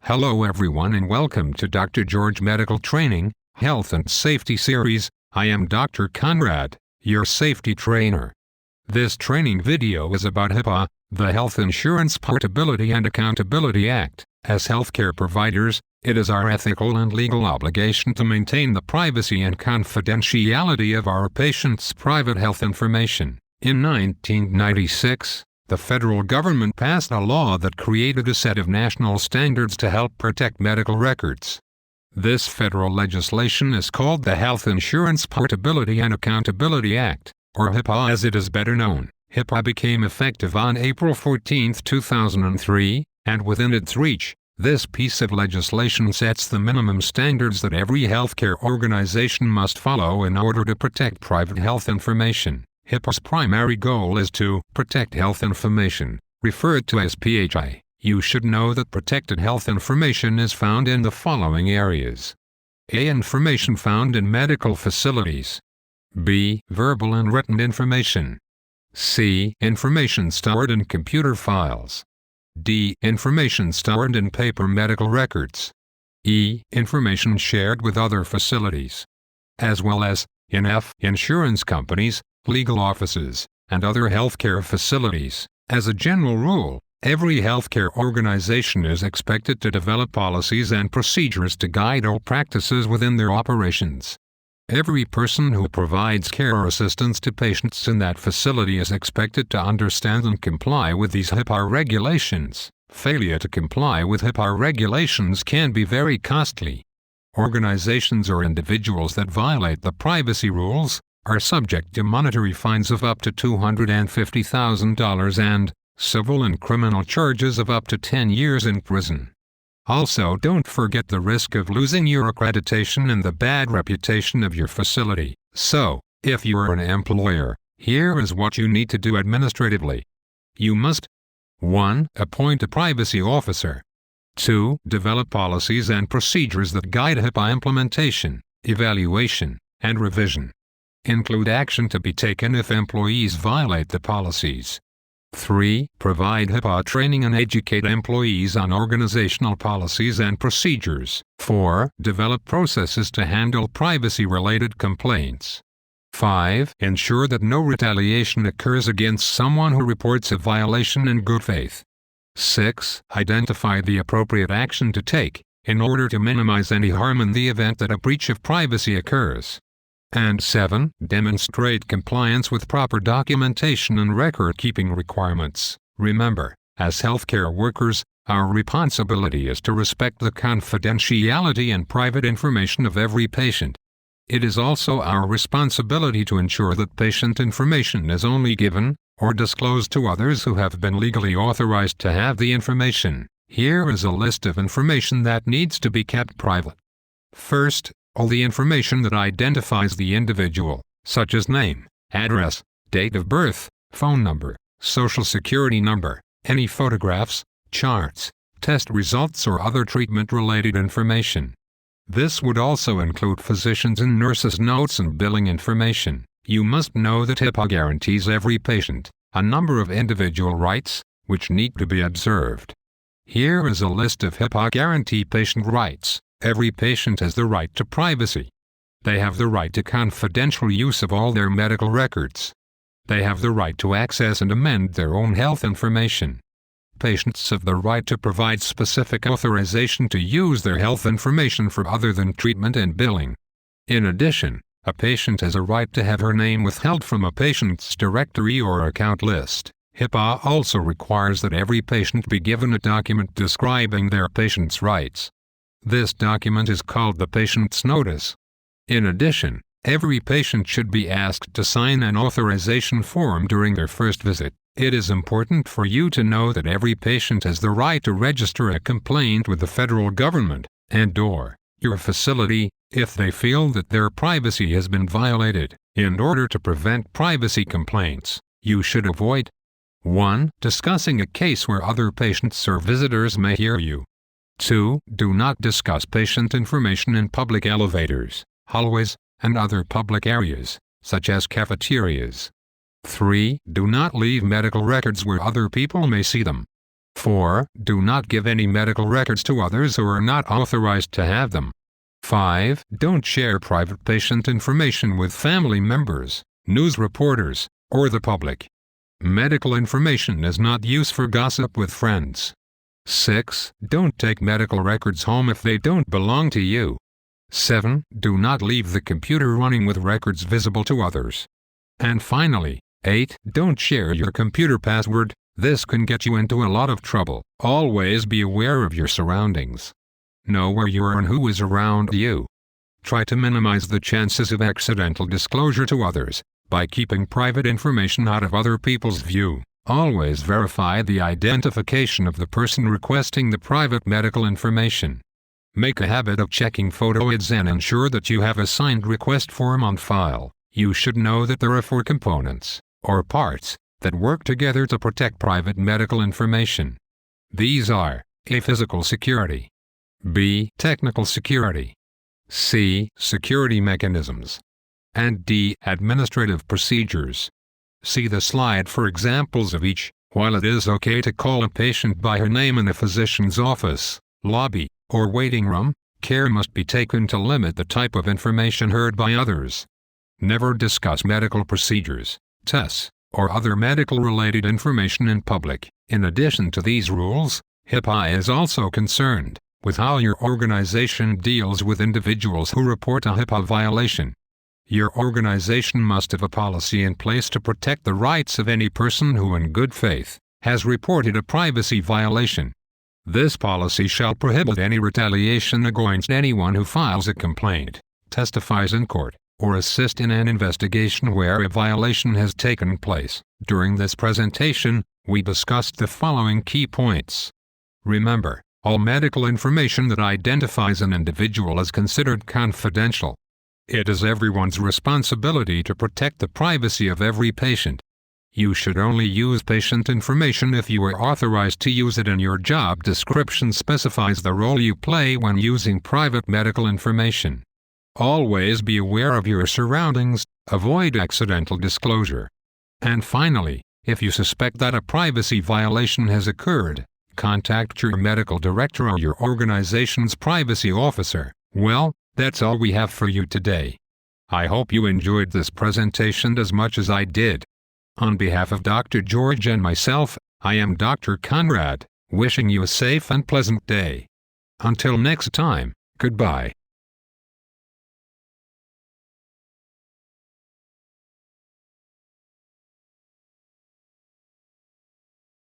Hello everyone and welcome to Dr. George Medical Training, Health and Safety Series. I am Dr. Conrad, your safety trainer. This training video is about HIPAA, the Health Insurance Portability and Accountability Act. As healthcare providers, it is our ethical and legal obligation to maintain the privacy and confidentiality of our patients' private health information. In 1996, the federal government passed a law that created a set of national standards to help protect medical records. This federal legislation is called the Health Insurance Portability and Accountability Act, or HIPAA as it is better known. HIPAA became effective on April 14, 2003, and within its reach, this piece of legislation sets the minimum standards that every healthcare organization must follow in order to protect private health information. HIPAA's primary goal is to protect health information, referred to as PHI. You should know that protected health information is found in the following areas. A. Information found in medical facilities. B. Verbal and written information. C. Information stored in computer files. D. Information stored in paper medical records. E. Information shared with other facilities, as well as, in F. Insurance companies, legal offices, and other healthcare facilities. As a general rule, every healthcare organization is expected to develop policies and procedures to guide all practices within their operations. Every person who provides care or assistance to patients in that facility is expected to understand and comply with these HIPAA regulations. Failure to comply with HIPAA regulations can be very costly. Organizations or individuals that violate the privacy rules are subject to monetary fines of up to $250,000 and civil and criminal charges of up to 10 years in prison. Also, don't forget the risk of losing your accreditation and the bad reputation of your facility. So, if you are an employer, here is what you need to do administratively. You must 1. Appoint a privacy officer. 2. Develop policies and procedures that guide HIPAA implementation, evaluation, and revision. Include action to be taken if employees violate the policies. 3. Provide HIPAA training and educate employees on organizational policies and procedures. 4. Develop processes to handle privacy-related complaints. 5. Ensure that no retaliation occurs against someone who reports a violation in good faith. 6. Identify the appropriate action to take, in order to minimize any harm in the event that a breach of privacy occurs. And 7. Demonstrate compliance with proper documentation and record-keeping requirements. Remember, as healthcare workers, our responsibility is to respect the confidentiality and private information of every patient. It is also our responsibility to ensure that patient information is only given or disclosed to others who have been legally authorized to have the information. Here is a list of information that needs to be kept private. First, all the information that identifies the individual, such as name, address, date of birth, phone number, social security number, any photographs, charts, test results or other treatment-related information. This would also include physicians' and nurses' notes and billing information. You must know that HIPAA guarantees every patient a number of individual rights, which need to be observed. Here is a list of HIPAA guarantee patient rights. Every patient has the right to privacy. They have the right to confidential use of all their medical records. They have the right to access and amend their own health information. Patients have the right to provide specific authorization to use their health information for other than treatment and billing. In addition, a patient has a right to have her name withheld from a patient's directory or account list. HIPAA also requires that every patient be given a document describing their patient's rights. This document is called the patient's notice. In addition, every patient should be asked to sign an authorization form during their first visit. It is important for you to know that every patient has the right to register a complaint with the federal government and/or your facility if they feel that their privacy has been violated. In order to prevent privacy complaints, you should avoid 1. Discussing a case where other patients or visitors may hear you. 2. Do not discuss patient information in public elevators, hallways, and other public areas, such as cafeterias. 3. Do not leave medical records where other people may see them. 4. Do not give any medical records to others who are not authorized to have them. 5. Don't share private patient information with family members, news reporters, or the public. Medical information is not used for gossip with friends. 6. Don't take medical records home if they don't belong to you. 7. Do not leave the computer running with records visible to others. And finally, 8. Don't share your computer password. This can get you into a lot of trouble. Always be aware of your surroundings. Know where you are and who is around you. Try to minimize the chances of accidental disclosure to others by keeping private information out of other people's view. Always verify the identification of the person requesting the private medical information. Make a habit of checking photo IDs and ensure that you have a signed request form on file. You should know that there are 4 components, or parts, that work together to protect private medical information. These are A. Physical security, B. Technical security, C. Security mechanisms, and D. Administrative procedures. See the slide for examples of each. While it is okay to call a patient by her name in a physician's office, lobby, or waiting room, care must be taken to limit the type of information heard by others. Never discuss medical procedures, tests, or other medical-related information in public. In addition to these rules, HIPAA is also concerned with how your organization deals with individuals who report a HIPAA violation. Your organization must have a policy in place to protect the rights of any person who in good faith has reported a privacy violation. This policy shall prohibit any retaliation against anyone who files a complaint, testifies in court, or assists in an investigation where a violation has taken place. During this presentation, we discussed the following key points. Remember, all medical information that identifies an individual is considered confidential. It is everyone's responsibility to protect the privacy of every patient. You should only use patient information if you are authorized to use it, and your job description specifies the role you play when using private medical information. Always be aware of your surroundings, avoid accidental disclosure. And finally, if you suspect that a privacy violation has occurred, contact your medical director or your organization's privacy officer. Well, that's all we have for you today. I hope you enjoyed this presentation as much as I did. On behalf of Dr. George and myself, I am Dr. Conrad, wishing you a safe and pleasant day. Until next time, goodbye.